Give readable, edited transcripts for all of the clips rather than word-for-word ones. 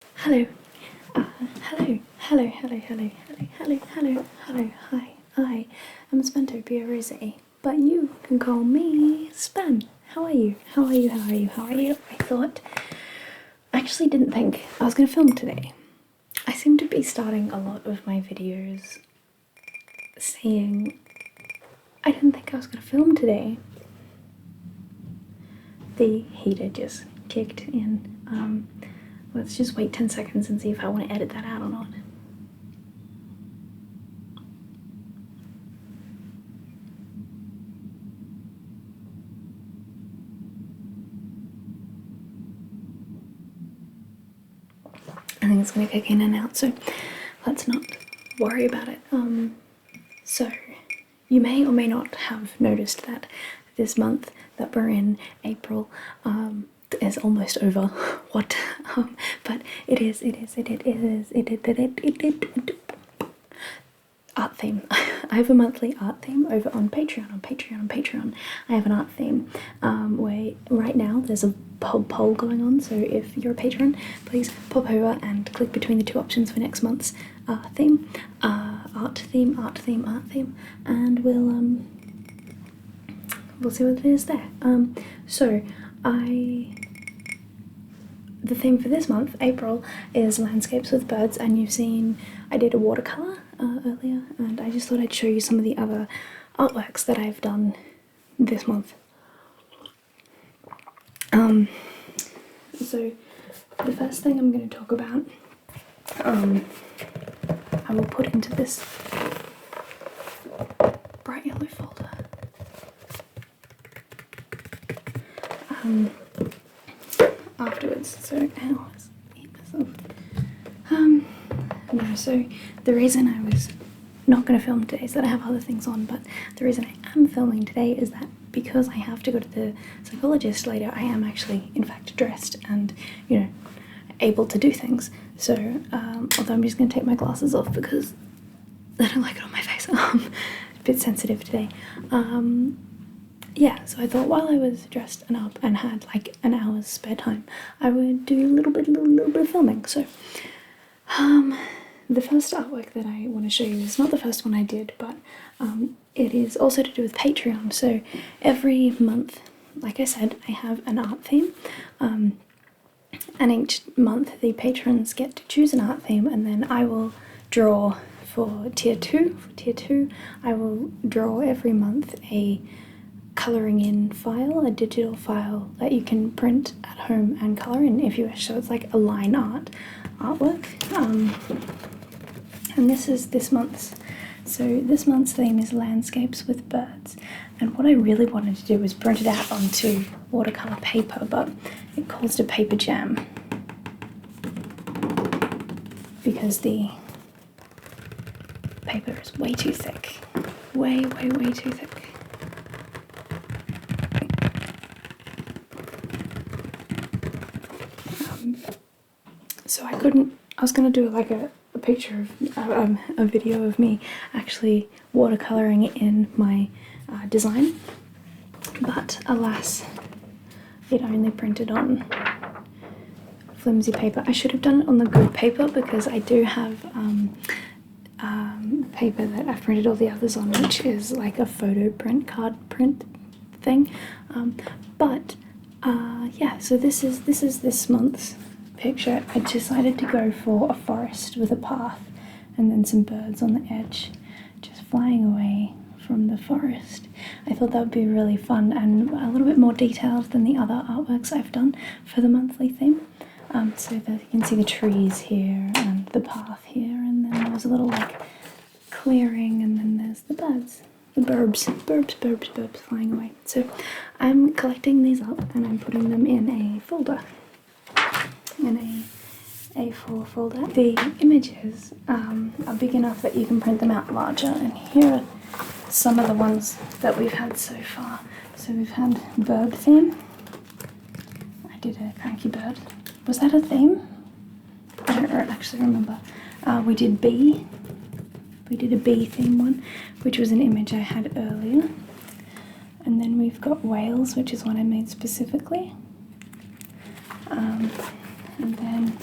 Hello. Hello. Hi. I am Spantopia Rosé, but you can call me Span. How are you? I thought, I actually didn't think I was going to film today. I seem to be starting a lot of my videos saying I didn't think I was going to film today. The heater just kicked in. Let's just wait 10 seconds and see if I want to edit that out or not. I think it's going to kick in and out, so let's not worry about it. So you may or may not have noticed that this month that we're in, April, is almost over. What? But it is art theme. I have a monthly art theme over on Patreon. I have an art theme where right now there's a poll going on, so if you're a patron, please pop over and click between the two options for next month's theme, art theme, and we'll see what it is there. So the theme for this month, April, is landscapes with birds, and you've seen I did a watercolor earlier, and I just thought I'd show you some of the other artworks that I've done this month. So the first thing I'm going to talk about, I will put into this bright yellow folder. Afterwards, so no, so the reason I was not going to film today is that I have other things on, but the reason I am filming today is that because I have to go to the psychologist later, I am actually in fact dressed and, you know, able to do things. So although I'm just going to take my glasses off because I don't like it on my face. A bit sensitive today. Yeah, so I thought while I was dressed and up and had like an hour's spare time, I would do a little bit of filming. So the first artwork that I want to show you is not the first one I did, but it is also to do with Patreon. So every month, like I said, I have an art theme, and each month the patrons get to choose an art theme, and then I will draw for tier 2. For tier 2, I will draw every month a colouring in file, a digital file that you can print at home and colour in if you wish. So it's like a line art artwork. And this is this month's. So this month's theme is landscapes with birds. And what I really wanted to do was print it out onto watercolour paper, but it caused a paper jam because the paper is way too thick. Way too thick. So I was going to do like a picture of a video of me actually watercolouring in my design, but alas, it only printed on flimsy paper. I should have done it on the good paper because I do have paper that I've printed all the others on, which is like a photo print, card print thing. Yeah, so this is this month's picture. I decided to go for a forest with a path and then some birds on the edge just flying away from the forest. I thought that would be really fun and a little bit more detailed than the other artworks I've done for the monthly theme. So that you can see the trees here and the path here, and then there's a little like clearing, and then there's the birds. The birbs flying away. So I'm collecting these up and I'm putting them in a folder. In a A4 folder. The images are big enough that you can print them out larger, and here are some of the ones that we've had so far. So we've had bird theme. I did a cranky bird. Was that a theme? I don't actually remember. We did bee. We did a bee theme one, which was an image I had earlier. And then we've got whales, which is one I made specifically. And then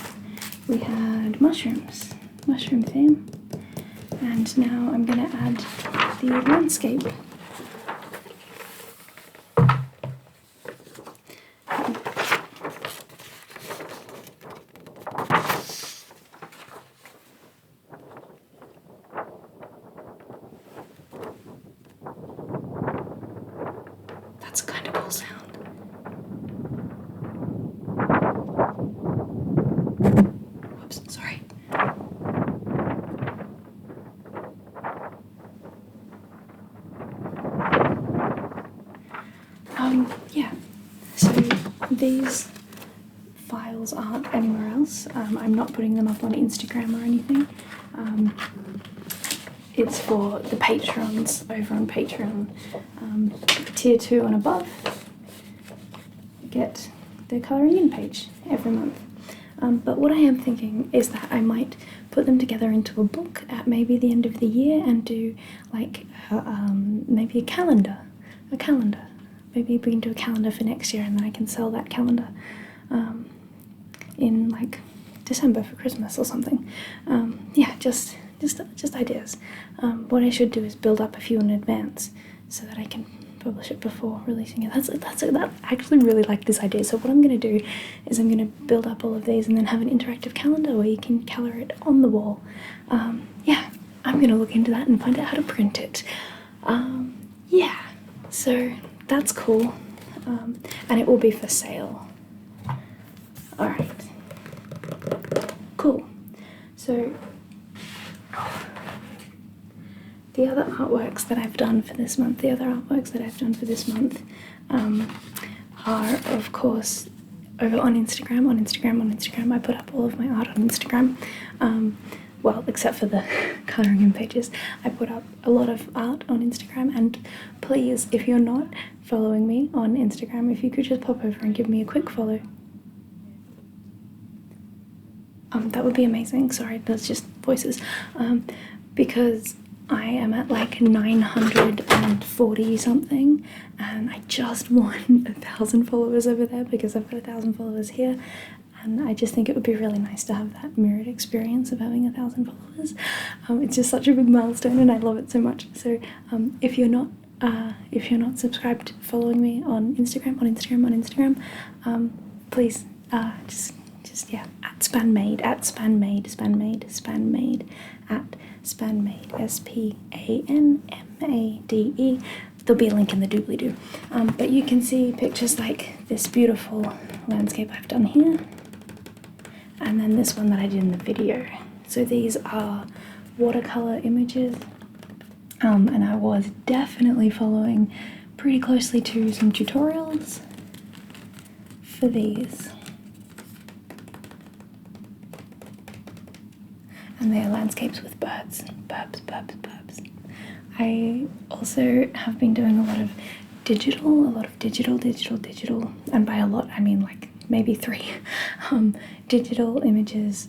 we had mushrooms, mushroom theme, and now I'm going to add the landscape. That's a kind of cool sound. Whoops, sorry. Yeah, so these files aren't anywhere else. I'm not putting them up on Instagram or anything. It's for the patrons over on Patreon. Tier 2 and above get the colouring in page every month. But what I am thinking is that I might put them together into a book at maybe the end of the year and do like maybe a calendar. Maybe we can do a calendar for next year, and then I can sell that calendar in like December for Christmas or something. Yeah, just ideas. What I should do is build up a few in advance so that I can publish it before releasing it. I actually really like this idea. So what I'm going to do is I'm going to build up all of these and then have an interactive calendar where you can colour it on the wall. Yeah, I'm going to look into that and find out how to print it. Yeah, so that's cool. And it will be for sale. Alright. Cool. So the other artworks that I've done for this month, are, of course, over on Instagram. I put up all of my art on Instagram. Well, except for the colouring in pages. I put up a lot of art on Instagram, and please, if you're not following me on Instagram, if you could just pop over and give me a quick follow. That would be amazing. Sorry, that's just voices. Because I am at like 940 something, and I just won 1,000 followers over there because I've got 1,000 followers here, and I just think it would be really nice to have that mirrored experience of having 1,000 followers. It's just such a big milestone, and I love it so much. So if you're not subscribed, following me on Instagram, please just yeah, at Spanmade, at Spanmade, Spanmade. There'll be a link in the doobly-doo. But you can see pictures like this beautiful landscape I've done here, and then this one that I did in the video. So these are watercolor images, and I was definitely following pretty closely to some tutorials for these. And they are landscapes with birds. Birbs. I also have been doing a lot of digital, and by a lot I mean like maybe 3 digital images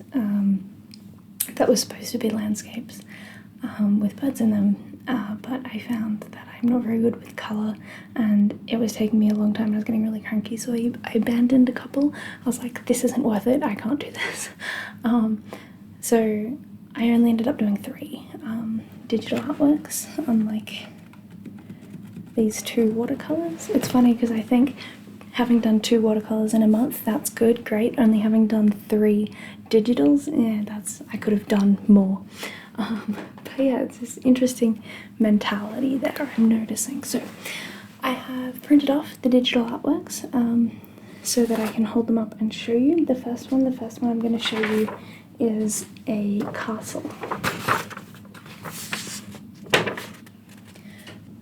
that were supposed to be landscapes with birds in them, but I found that I'm not very good with colour, and it was taking me a long time and I was getting really cranky, so I abandoned a couple. I was like, this isn't worth it, I can't do this. So I only ended up doing 3 digital artworks on like these 2 watercolors. It's funny because I think having done 2 watercolors in a month, that's good, great. Only having done 3 digitals, yeah, I could have done more. But yeah, it's this interesting mentality there I'm noticing. So I have printed off the digital artworks so that I can hold them up and show you. The first one I'm going to show you is a castle.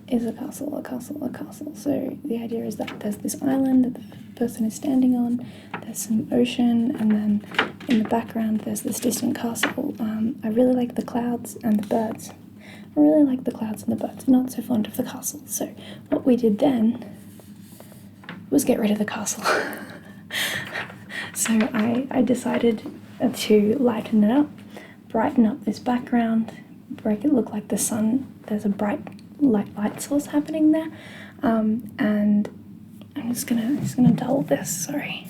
A castle. So the idea is that there's this island that the person is standing on, there's some ocean, and then in the background there's this distant castle. I really like the clouds and the birds. Not so fond of the castle. So what we did then was get rid of the castle. So I decided to lighten it up, brighten up this background, make it look like the sun. There's a bright light source happening there, and I'm just gonna dull this. Sorry.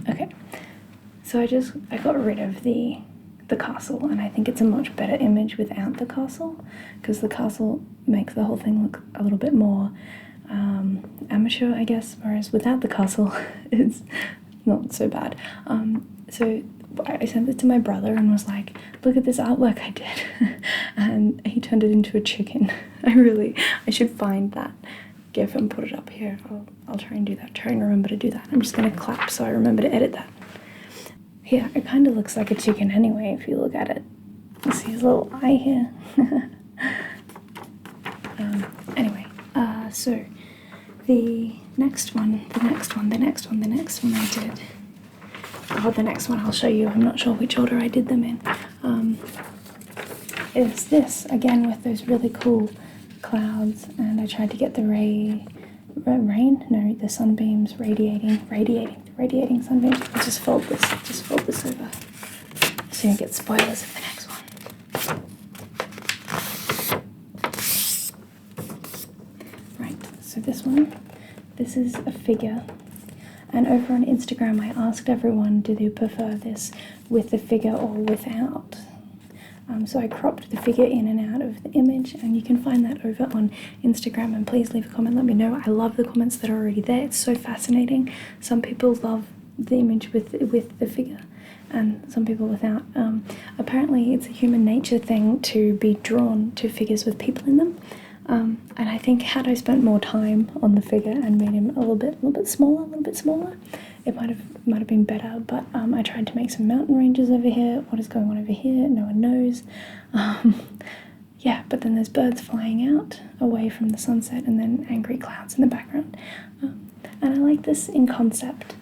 Okay. So I got rid of the castle, and I think it's a much better image without the castle, because the castle makes the whole thing look a little bit more amateur, I guess, whereas without the castle it's not so bad. So I sent it to my brother and was like, look at this artwork I did. And he turned it into a chicken. I should find that GIF and put it up here. I'll try and do that, try and remember to do that. I'm just gonna clap so I remember to edit that. Yeah, it kind of looks like a chicken anyway if you look at it. You see his little eye here. Anyway, so the next one I did. Oh, the next one I'll show you. I'm not sure which order I did them in. Is this, again with those really cool clouds, and I tried to get the the sunbeams radiating sunbeams. I'll just fold this over so you get spoilers of the next one. Right, so this is a figure, and over on Instagram I asked everyone, do they prefer this with the figure or without? So I cropped the figure in and out of the image, and you can find that over on Instagram, and please leave a comment, let me know. I love the comments that are already there. It's so fascinating. Some people love the image with the figure and some people without. Apparently it's a human nature thing to be drawn to figures with people in them, and I think had I spent more time on the figure and made him a little bit smaller, it might have been better. But I tried to make some mountain ranges over here. What is going on over here? No one knows. Yeah, but then there's birds flying out away from the sunset, and then angry clouds in the background. And I like this in concept.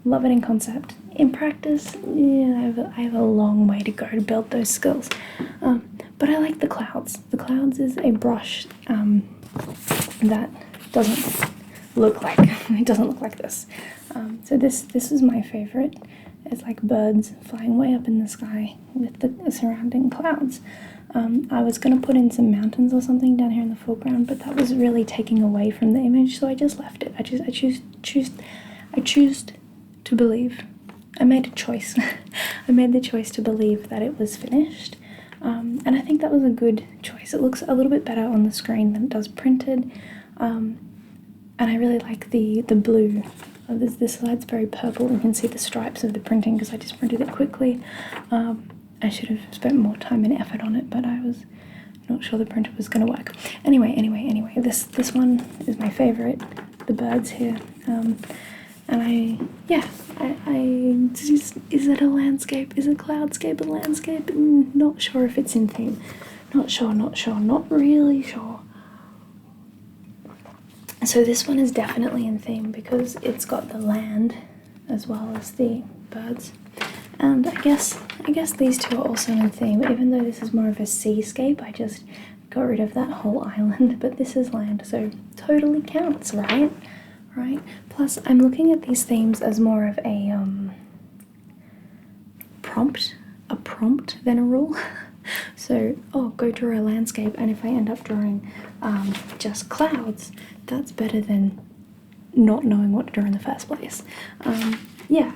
Love it in concept. In practice, yeah, I have a long way to go to build those skills. But I like the clouds. The clouds is a brush that doesn't look like this. So this is my favorite. It's like birds flying way up in the sky with the surrounding clouds. I was going to put in some mountains or something down here in the foreground, but that was really taking away from the image, so I just left it. I choose to believe. I made a choice. I made the choice to believe that it was finished, and I think that was a good choice. It looks a little bit better on the screen than it does printed, and I really like the blue. This side's very purple. You can see the stripes of the printing because I just printed it quickly. I should have spent more time and effort on it, but I was not sure the printer was going to work. Anyway, this one is my favorite. The birds here. And is it a landscape? Is it cloudscape a landscape? Not sure if it's in theme. Not really sure. So this one is definitely in theme because it's got the land as well as the birds. And I guess these two are also in theme, even though this is more of a seascape. I just got rid of that whole island, but this is land, so totally counts, right? Right? Plus, I'm looking at these themes as more of a prompt than a rule. So, go draw a landscape, and if I end up drawing just clouds, that's better than not knowing what to draw in the first place. Yeah.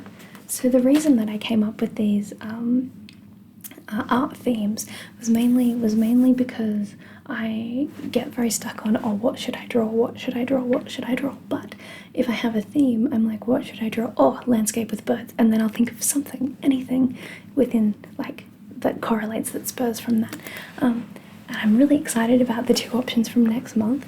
So the reason that I came up with these art themes was mainly because I get very stuck on, what should I draw? But if I have a theme, I'm like, what should I draw? Landscape with birds, and then I'll think of anything within that correlates, that spurs from that. And I'm really excited about the two options from next month.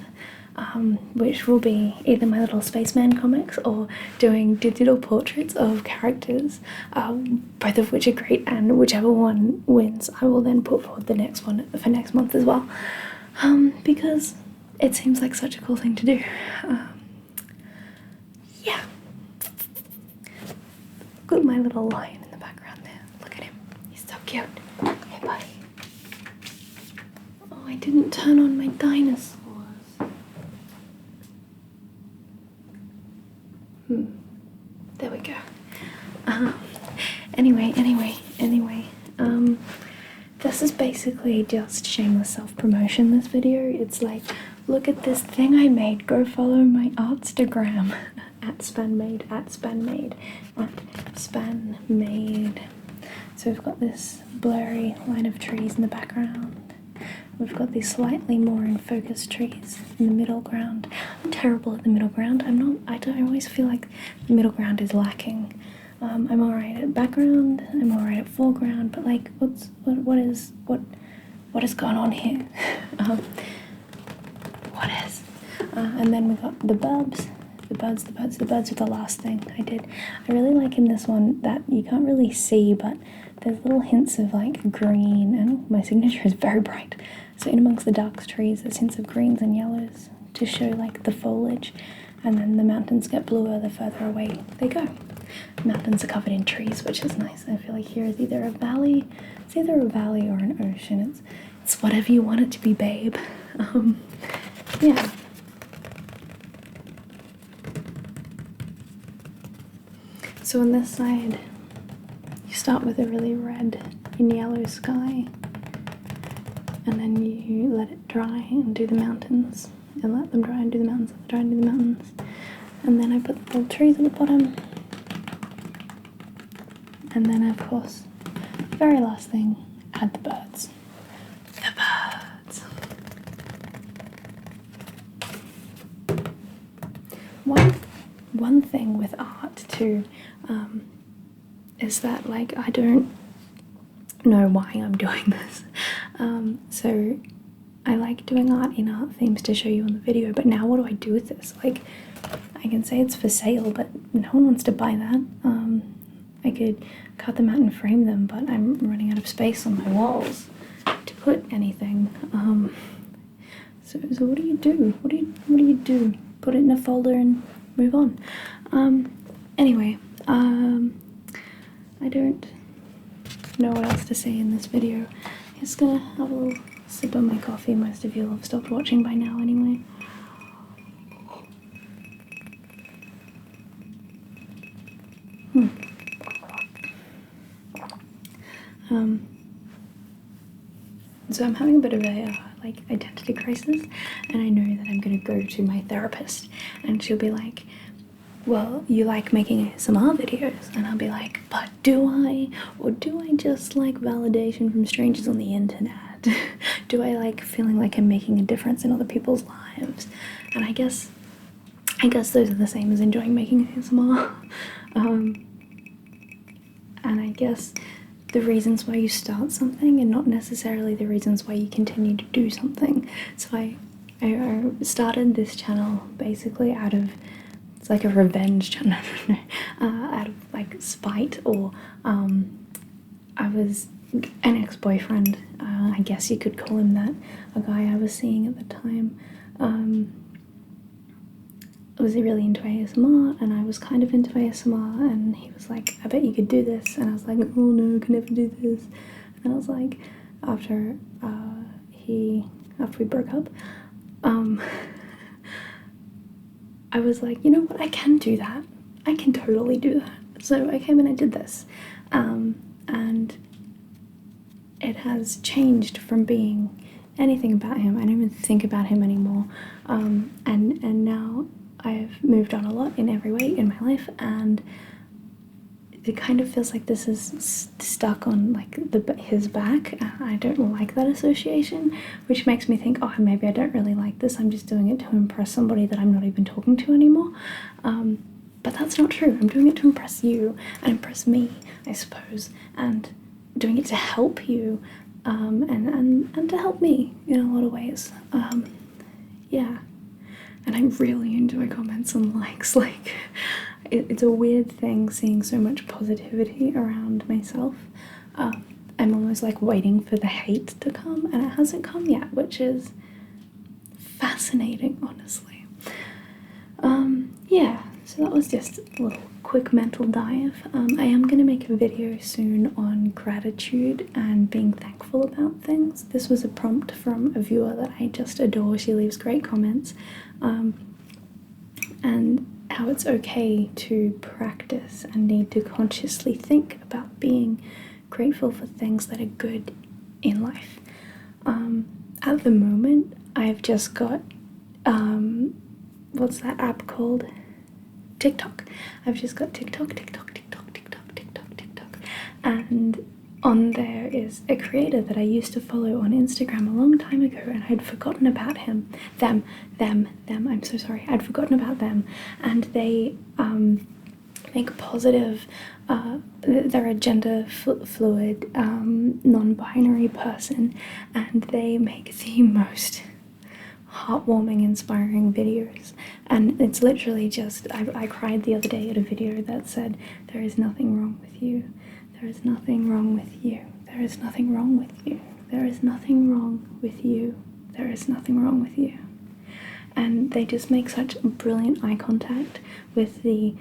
Which will be either my little spaceman comics or doing digital portraits of characters, both of which are great, and whichever one wins I will then put forward the next one for next month as well, because it seems like such a cool thing to do. Yeah. Look at my little lion in the background there. Look at him. He's so cute. Hey buddy. Oh, I didn't turn on my dinosaurs. There we go. Anyway, this is basically just shameless self-promotion, this video. It's like, look at this thing I made, go follow my artstagram, @spanmade, @spanmade. So we've got this blurry line of trees in the background. We've got these slightly more in focus trees in the middle ground. I'm terrible at the middle ground. I always feel like the middle ground is lacking. I'm alright at background, I'm alright at foreground, but like what is going on here? What is? And then we got the birbs. The birds were the last thing I did. I really like in this one that you can't really see, but there's little hints of like green, and my signature is very bright. So in amongst the dark trees, there's hints of greens and yellows to show like the foliage, and then the mountains get bluer the further away they go. Mountains are covered in trees, which is nice. I feel like here is either a valley, it's either a valley or an ocean. It's whatever you want it to be, babe. Yeah. So on this side, you start with a really red and yellow sky, and then you let it dry and do the mountains, and let them dry and do the mountains, let them dry and do the mountains. And then I put the little trees at the bottom. And then, of course, the very last thing, add the birds. The birds. One thing with art too is that like I don't know why I'm doing this. So I like doing art in art themes to show you on the video, but now what do I do with this? Like I can say it's for sale, but no one wants to buy that. I could cut them out and frame them, but I'm running out of space on my walls to put anything. So what do you do? What do you do? Put it in a folder and move on. Anyway, I don't know what else to say in this video. I'm just gonna have a little sip of my coffee. Most of you will have stopped watching by now anyway. So I'm having a bit of a like identity crisis, and I know that I'm gonna go to my therapist and she'll be like, well, you like making ASMR videos, and I'll be like, but do I? Or do I just like validation from strangers on the internet? Do I like feeling like I'm making a difference in other people's lives? And I guess those are the same as enjoying making ASMR. And I guess the reasons why you start something and not necessarily the reasons why you continue to do something. So I started this channel basically out of, it's like a revenge channel, out of like spite, or I was an ex-boyfriend, I guess you could call him that, a guy I was seeing at the time, was really into ASMR, and I was kind of into ASMR, and he was like, I bet you could do this, and I was like, oh no, I can never do this. And I was like, after we broke up, I was like, you know what, I can do that. I can totally do that. So I came and I did this, and it has changed from being anything about him. I don't even think about him anymore, and now I've moved on a lot in every way in my life, and it kind of feels like this is stuck on like his back. I don't like that association, which makes me think, oh, maybe I don't really like this. I'm just doing it to impress somebody that I'm not even talking to anymore. But that's not true. I'm doing it to impress you and impress me, I suppose, and doing it to help you, and to help me in a lot of ways. Yeah. And I really enjoy comments and likes. Like, it's a weird thing seeing so much positivity around myself. I'm almost like waiting for the hate to come, and it hasn't come yet, which is fascinating, honestly. Yeah, so that was just a little quick mental dive. I am going to make a video soon on gratitude and being thankful about things. This was a prompt from a viewer that I just adore. She leaves great comments. And how it's okay to practice and need to consciously think about being grateful for things that are good in life. At the moment, I've just got, what's that app called? TikTok. I've just got TikTok, and on there is a creator that I used to follow on Instagram a long time ago, and I'd forgotten about him. Them, I'm so sorry. I'd forgotten about them, and they make positive, they're a gender fluid, non-binary person, and they make the most heartwarming, inspiring videos. And it's literally just, I cried the other day at a video that said, there is nothing wrong with you. There is nothing wrong with you. There is nothing wrong with you. There is nothing wrong with you. There is nothing wrong with you. And they just make such brilliant eye contact with the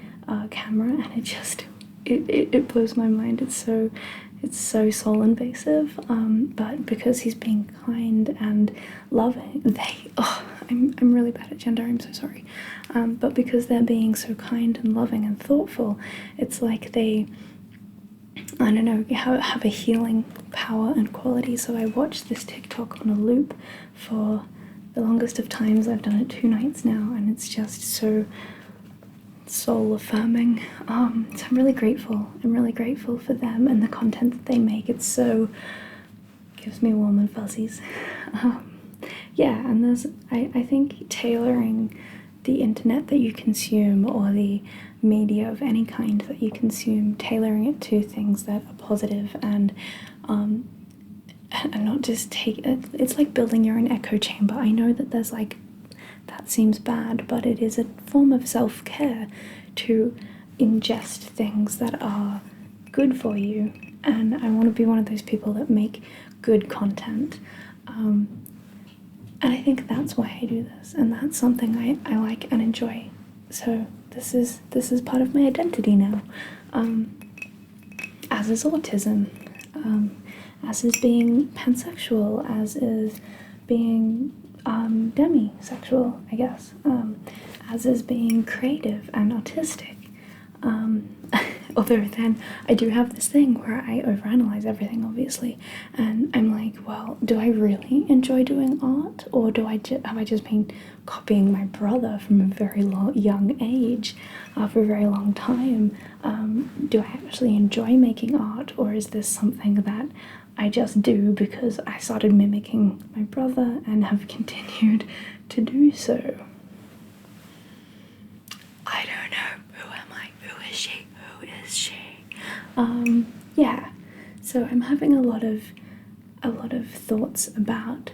camera, and it just, it blows my mind. It's so soul invasive, but because he's being kind and loving, I'm really bad at gender, I'm so sorry. But because they're being so kind and loving and thoughtful, it's like they, I don't know, have a healing power and quality. So I watched this TikTok on a loop for the longest of times. I've done it 2 nights now, and it's just so soul affirming. So I'm really grateful. I'm really grateful for them and the content that they make. It so gives me warm and fuzzies. Yeah, and there's, I think tailoring the internet that you consume, or the media of any kind that you consume, tailoring it to things that are positive and not just it's like building your own echo chamber. I know that there's like, that seems bad, but it is a form of self-care to ingest things that are good for you, and I want to be one of those people that make good content. And I think that's why I do this, and that's something I like and enjoy. So this is part of my identity now, as is autism, as is being pansexual, as is being demisexual, I guess, as is being creative and artistic. Although then I do have this thing where I overanalyze everything, obviously, and I'm like, well, do I really enjoy doing art, or have I just been copying my brother from a very young age for a very long time? Do I actually enjoy making art, or is this something that I just do because I started mimicking my brother and have continued to do so? I don't know. Who am I? Who is she? Who is she? Yeah. So I'm having a lot of thoughts about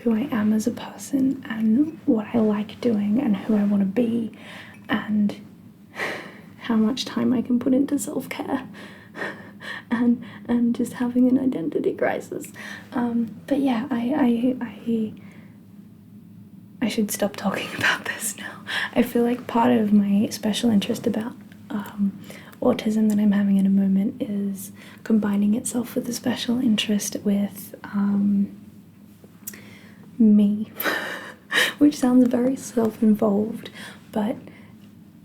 who I am as a person, and what I like doing, and who I want to be, and how much time I can put into self-care. and just having an identity crisis. But yeah, I should stop talking about this now. I feel like part of my special interest about autism that I'm having in a moment is combining itself with a special interest with me, which sounds very self-involved, but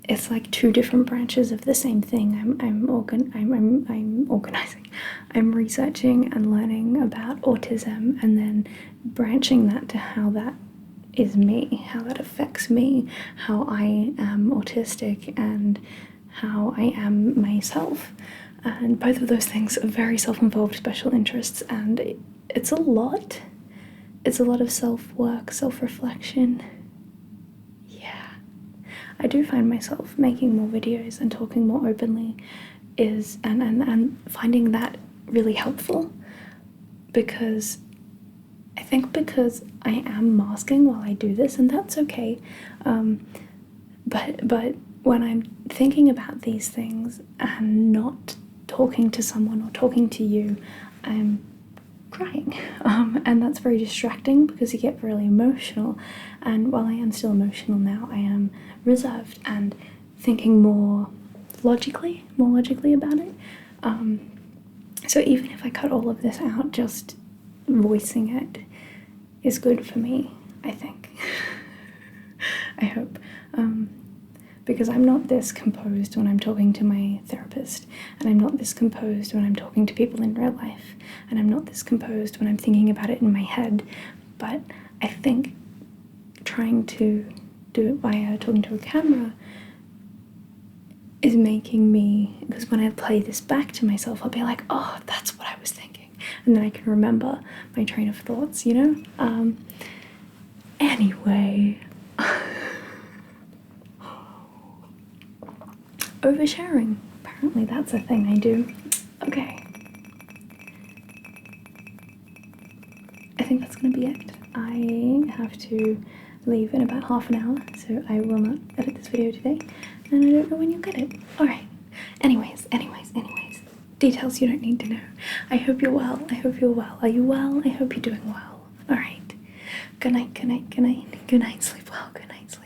it's like 2 different branches of the same thing. I'm organizing. I'm researching and learning about autism, and then branching that to how that is me, how that affects me, how I am autistic, and how I am myself. And both of those things are very self-involved special interests, and it's a lot. It's a lot of self-work, self-reflection. I do find myself making more videos and talking more openly and finding that really helpful, because I think because I am masking while I do this, and that's okay, but when I'm thinking about these things and not talking to someone or talking to you, I'm crying, and that's very distracting because you get really emotional. And while I am still emotional now, I am reserved and thinking more logically about it. So even if I cut all of this out, just voicing it is good for me, I think. I hope. Because I'm not this composed when I'm talking to my therapist, and I'm not this composed when I'm talking to people in real life, and I'm not this composed when I'm thinking about it in my head. But I think trying to do it via talking to a camera is making me, because when I play this back to myself, I'll be like, oh, that's what I was and then I can remember my train of thoughts, you know? Anyway. Oversharing. Apparently that's a thing I do. Okay. I think that's gonna be it. I have to leave in about half an hour, so I will not edit this video today, and I don't know when you'll get it. Alright. Anyways. Details you don't need to know. I hope you're well. I hope you're well. Are you well? I hope you're doing well. Alright. Good night, sleep well, good night, sleep